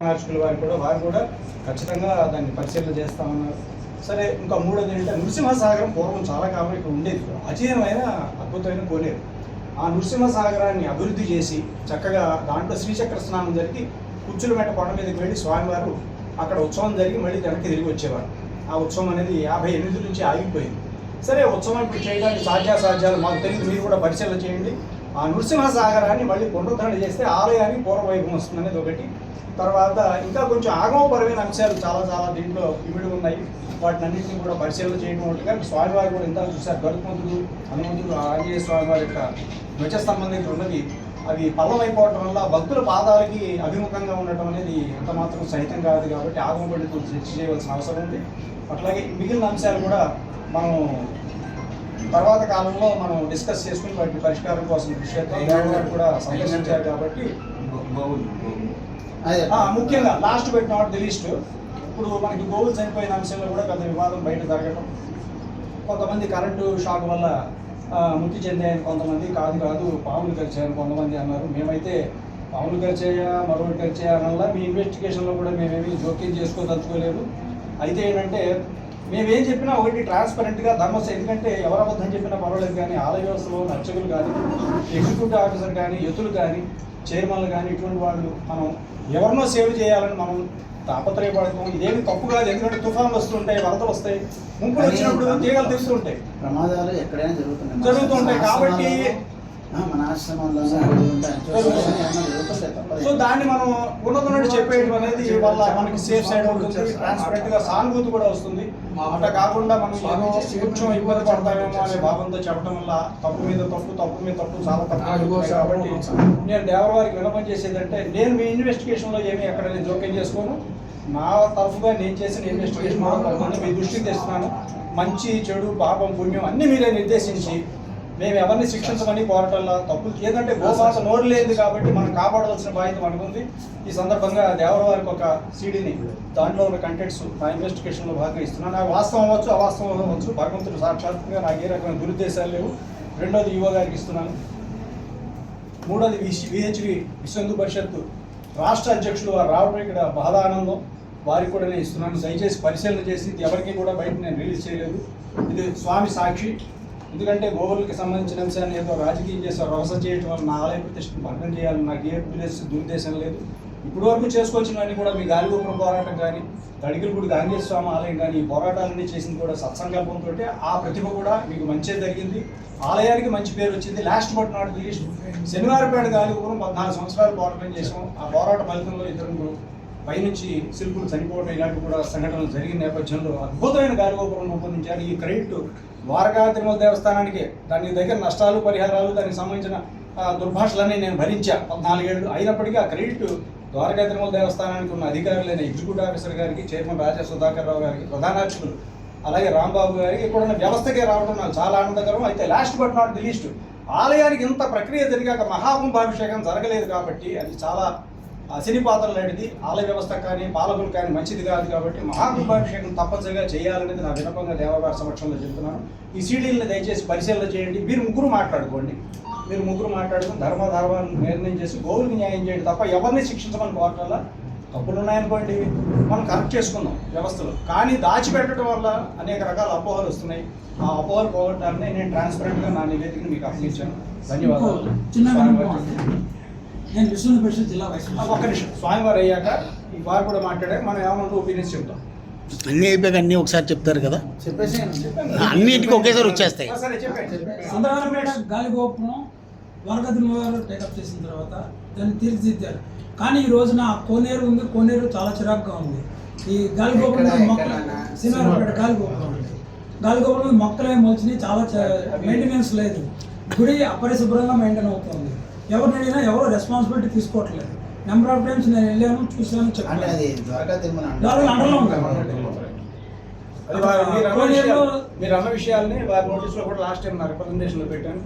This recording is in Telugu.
ఆర్చుకుల వారు కూడా ఖచ్చితంగా దాన్ని పరిశీలన చేస్తా ఉన్నారు. సరే, ఇంకా మూడోది ఏంటంటే నృసింహసాగరం పూర్వం చాలా కాలం ఇక్కడ ఉండేది, అజీర్ణమైన అద్భుతమైన కోనేరు. ఆ నృసింహసాగరాన్ని అభివృద్ధి చేసి చక్కగా దాంట్లో శ్రీచక్ర స్నానం జరిగి కుచ్చులమెట్ట కొండ మీదకి వెళ్ళి స్వామివారు అక్కడ ఉత్సవం జరిగి మళ్ళీ వెనక్కి తిరిగి వచ్చేవారు. ఆ ఉత్సవం అనేది 58 నుంచి ఆగిపోయింది. సరే, ఉత్సవం ఇప్పుడు చేయడానికి సాధ్యాసాధ్యాలు మాకు తెలియదు, మీరు కూడా పరిశీలన చేయండి. ఆ నృసింహసాగరాన్ని మళ్ళీ పునరుద్ధరణ చేస్తే ఆలయానికి పూర్వవైభవం వస్తుంది అనేది ఒకటి. తర్వాత ఇంకా కొంచెం ఆగమపరమైన అంశాలు చాలా దీంట్లో ఇమిడి ఉన్నాయి. వాటిని అన్నింటినీ కూడా పరిశీలన చేయడం ఒకటిగా స్వామివారు కూడా ఇంత చూశారు. గరుత్మంతుడు, హనుమంతుడు, ఆంజనేయ స్వామివారి యొక్క ధ్వజస్తంభం దగ్గర ఉన్నది అవి పల్లమైపోవటం వల్ల భక్తుల పాదాలకి అభిముఖంగా ఉండటం అనేది ఎంత మాత్రం సహితం కాదు. కాబట్టి ఆగమ పండితులు చర్చ చేయవలసిన అవసరం ఉంది. అట్లాగే మిగిలిన అంశాలు కూడా మనం తర్వాత కాలంలో మనం డిస్కస్ చేసుకుని వాటి పరిష్కారం కోసం కృషి చేద్దాం. కూడా సందర్శించారు కాబట్టి ముఖ్యంగా last but not the least, ఇప్పుడు మనకి గోవులు చనిపోయిన అంశంలో కూడా పెద్ద వివాదం బయట జరగటం. కొంతమంది కరెంటు షాక్ వల్ల మృతి చెందాయని కొంతమంది, కాదు పాములు కరిచాయని కొంతమంది అన్నారు. మేమైతే పాములు కరిచాయా మరొకటి కరిచాయా అన్నలా మీ ఇన్వెస్టిగేషన్లో కూడా మేమేమి జోక్యం చేసుకోదలుచుకోలేదు. అయితే ఏంటంటే మేమేం చెప్పినా ఒకటి ట్రాన్స్పరెంట్గా ధర్మస్థ, ఎందుకంటే ఎవరు అబద్ధం చెప్పినా పర్వాలేదు, కానీ ఆలయ వ్యవస్థలో అర్చకులు కానీ ఎగ్జిక్యూటివ్ ఆఫీసర్ కానీ ఎత్తులు కానీ చైర్మన్లు కానీ ఇటువంటి వాళ్ళు మనం ఎవరినో సేవ్ చేయాలని మనం తాపత్రయపడతాం. ఇదేమి తప్పు కాదు, ఎందుకంటే తుఫాన్లు వస్తుంటాయి, వరదలు వస్తాయి, ముంపులు వచ్చినప్పుడు తీగలు తెస్తుంటాయి, ప్రమాదాలు ఎక్కడైనా జరుగుతుంటాయి. కాబట్టి మన ఆశ్రమాల్లో సో దాన్ని మనం ఉన్నతున్నట్టు చెప్పేయడం అనేది వల్ల మనకి సేఫ్ సైడ్ అవుతుంది, ట్రాన్స్పరెంట్ గా సానుభూతి కూడా వస్తుంది. అట్లా కాకుండా మనం ఏదో కొంచెం ఇబ్బంది పడతామేమో అనే భావంతో చెప్పడం వల్ల తప్పు మీద తప్పు చాలా తప్పు. కాబట్టి నేను దేవరవారికి విన్నపం చేసేదంటే, నేను మీ ఇన్వెస్టిగేషన్ లో ఏమీ ఎక్కడ జోక్యం చేసుకోను. నా తరఫుగా నేను చేసిన ఇన్వెస్టిగేషన్ మీ దృష్టికి తెస్తున్నాను. మంచి చెడు పాపం పుణ్యం అన్ని మీరే నిర్దేశించి మేము ఎవరిని శిక్షించమని కోరటంలా తప్పు, ఏదంటే గోమాత నోరు లేదు కాబట్టి మనం కాపాడవలసిన బాధ్యత మనకుంది. ఈ సందర్భంగా దేవరవారికి ఒక సీడీని, దాంట్లో ఉన్న కంటెంట్స్ నా ఇన్వెస్టిగేషన్లో భాగంగా ఇస్తున్నాను. నాకు వాస్తవం అవ్వచ్చు, అవాస్తవం అవ్వచ్చు, భగవంతుడు సాక్షాత్తుగా నాకు ఏ రకమైన దురుద్దేశాలు లేవు. రెండోది ఈవో గారికి ఇస్తున్నాను. మూడోది విహెచ్వి విశ్వ హిందూ పరిషత్ రాష్ట్ర అధ్యక్షుడు వారు రావడం ఇక్కడ బాగా ఆనందం, వారికి కూడా నేను ఇస్తున్నాను. దయచేసి పరిశీలన చేసి ఎవరికి కూడా బయట నేను రిలీజ్ చేయలేదు. ఇది స్వామి సాక్షి. ఎందుకంటే గోవులకి సంబంధించిన అంశాన్ని ఏదో రాజకీయం చేసి రవస చేయడం వల్ల నా ఆలయ ప్రతిష్టను భగ్నం చేయాలని నాకు ఏ దురుద్దేశం లేదు. ఇప్పటి వరకు చేసుకోవచ్చినవన్నీ కూడా మీ గాలిగోపురం పోరాటం కానీ, తడికిలగూడి ఆంజనేయ స్వామి ఆలయం కానీ, ఈ పోరాటాలన్నీ చేసింది కూడా సత్సంకల్పంతో. ఆ ప్రతిభ కూడా మీకు మంచి జరిగింది, ఆలయానికి మంచి పేరు వచ్చింది. Last but not the least, Shanivarapeta గాలిగోపురం 14 సంవత్సరాలు పోరాటం చేసాం. ఆ పోరాట ఫలితంలో ఇద్దరు పైనుంచి శిల్పులు చనిపోవడం ఇలాంటి కూడా సంఘటనలు జరిగిన నేపథ్యంలో అద్భుతమైన గాలిగోపురం రూపొందించారు. ఈ క్రెడిట్ ద్వారకా తిరుమల దేవస్థానానికి. దానికి దగ్గర నష్టాలు పరిహారాలు దానికి సంబంధించిన దుర్భాషలన్నీ నేను భరించా 14 ఏళ్ళు. అయినప్పటికీ ఆ క్రెడిట్ ద్వారకా తిరుమల దేవస్థానానికి ఉన్న అధికారులైన ఎగ్జిక్యూటివ్ ఆఫీసర్ గారికి, చైర్మన్ రాజా సుధాకర్ రావు గారికి, ప్రధానార్చకులు అలాగే రాంబాబు గారికి, ఇక్కడ ఉన్న వ్యవస్థకే రావడం నాకు చాలా ఆనందకరం. అయితే last but not the least, ఆలయానికి ఇంత ప్రక్రియ జరిగాక మహాకుంభాభిషేకం జరగలేదు కాబట్టి అది చాలా అసిని పాత్ర లాంటిది. ఆలయ వ్యవస్థ కానీ పాలకులు కానీ మంచిది కాదు. కాబట్టి మహాకుంభాభిషేకం తప్పనిసరిగా చేయాలనేది నా వినపంగా దేవగారి సమక్షంలో చెబుతున్నాను. ఈ సీడీలను దయచేసి పరిశీలన చేయండి. మీరు ముగ్గురు మాట్లాడుకోండి, ధర్మాన్ని నిర్ణయం చేసి గోవులకి న్యాయం చేయండి తప్ప ఎవరిని శిక్షించమని కోరటల్లా. తప్పులు ఉన్నాయనుకోండి, మనం కరెక్ట్ చేసుకుందాం వ్యవస్థలో. కానీ దాచిపెట్టడం వల్ల అనేక రకాల అపోహలు వస్తున్నాయి. ఆ అపోహలు పోగొట్టాలని నేను ట్రాన్స్పరెంట్గా నా నివేదికను మీకు అప్పగించాను. ధన్యవాదాలు. నేను విశ్వ హిందూ పరిషత్ జిల్లా వైస్ ఒక్క నిమిషం, స్వామివారు అయ్యాక ఈ వారు కూడా మాట్లాడాక మనం ఏమన్నా ఒపీనియన్స్ చెప్తాం. అన్నీ అయిపోయాక అన్నీ ఒకసారి చెప్తారు కదా, చెప్పేసి అన్నింటికి ఒకేసారి వచ్చేస్తాయి. సందర్భంగా గాలిగోపురం వరగదివారు టేకప్ చేసిన తర్వాత దాన్ని తీర్చిదిద్దారు. కానీ ఈ రోజున కోనేరు ఉంది, కోనేరు చాలా చిరాకుగా ఉంది. ఈ గాలిగోపురం మొక్కలు శ్రీనివారపేట గాలిగోపురం మొక్కలు ఏమి వచ్చినాయి, చాలా మెయింటెనెన్స్ లేదు. గుడి అపరిశుభ్రంగా మెయింటైన్ అవుతుంది. ఎవరిని అడిగినా ఎవరు రెస్పాన్సిబిలిటీ తీసుకోవట్లేదు. నెంబర్ ఆఫ్ టైమ్స్ నేను వెళ్ళాను, చూసాను, చెప్పాను. మీరు అన్న విషయాల్ని వారి నోటీసులో కూడా లాస్ట్ టైం నా రిప్రజెంటేషన్లో పెట్టాను.